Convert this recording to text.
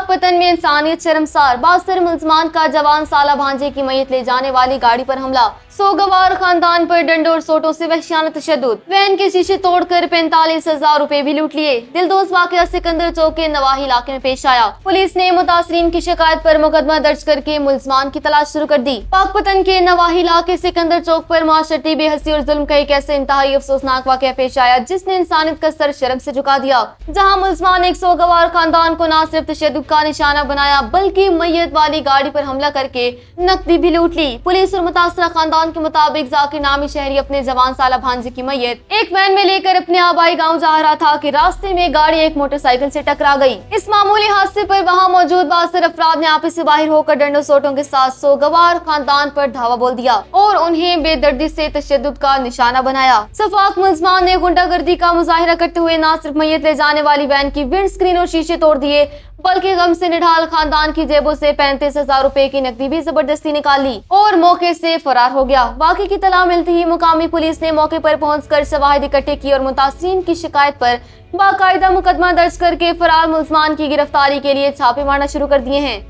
पाकपतन में इंसानियत शर्मसार, 72 मुलजमान का जवान साला भांजे की मैयत ले जाने वाली गाड़ी पर हमला, सोगवार खानदान पर डंडों और सोटों से वहशियाना तशद्दुद, वैन के शीशे तोड़कर 45,000 रुपए भी लूट लिए। दिलदोज वाकया सिकंदर चौक के नवाही इलाके में पेश आया। पुलिस ने मुतासरीन की शिकायत पर मुकदमा दर्ज करके मुलजमान की तलाश शुरू कर दी। पाकपतन के नवाही इलाके सिकंदर चौक पर माशरती बेहसी और जुल्म का एक ऐसे इंतहाई अफसोसनाक वाकया पेश आया जिसने इंसानियत का सर शर्म से झुका दिया, जहाँ मुलजमान एक सोगवार खानदान को न सिर्फ तशद्दुद का निशाना बनाया बल्कि मैयत वाली गाड़ी पर हमला करके नकदी भी लूट ली। पुलिस और मुतासरा खानदान के मुताबिक जाकिर नामी शहरी अपने जवान साला भांजे की मैयत एक वैन में लेकर अपने आबाई गांव जा रहा था कि रास्ते में गाड़ी एक मोटरसाइकिल से टकरा गई। इस मामूली हादसे पर वहां मौजूद 72 अफराद ने आपस से बाहर होकर डंडों सोटों के साथ सोगवार खानदान पर धावा बोल दिया और उन्हें बेदर्दी से तशद्दुद का निशाना बनाया। सफाक मुलजमान ने गुंडागर्दी का मुजाहिरा करते हुए न सिर्फ मैयत ले जाने वाली वैन की विंड स्क्रीन और शीशे तोड़ दिए बल्कि गम से निढाल खानदान की जेबों से 35,000 रुपए की नकदी भी जबरदस्ती निकाल ली और मौके से फरार हो गया। वाकई की तला मिलती ही मुकामी पुलिस ने मौके पर पहुंचकर शवाहिद इकट्ठे की और मुतासरीन की शिकायत पर बाकायदा मुकदमा दर्ज करके फरार मुलजमान की गिरफ्तारी के लिए छापे मारना शुरू कर दिए हैं।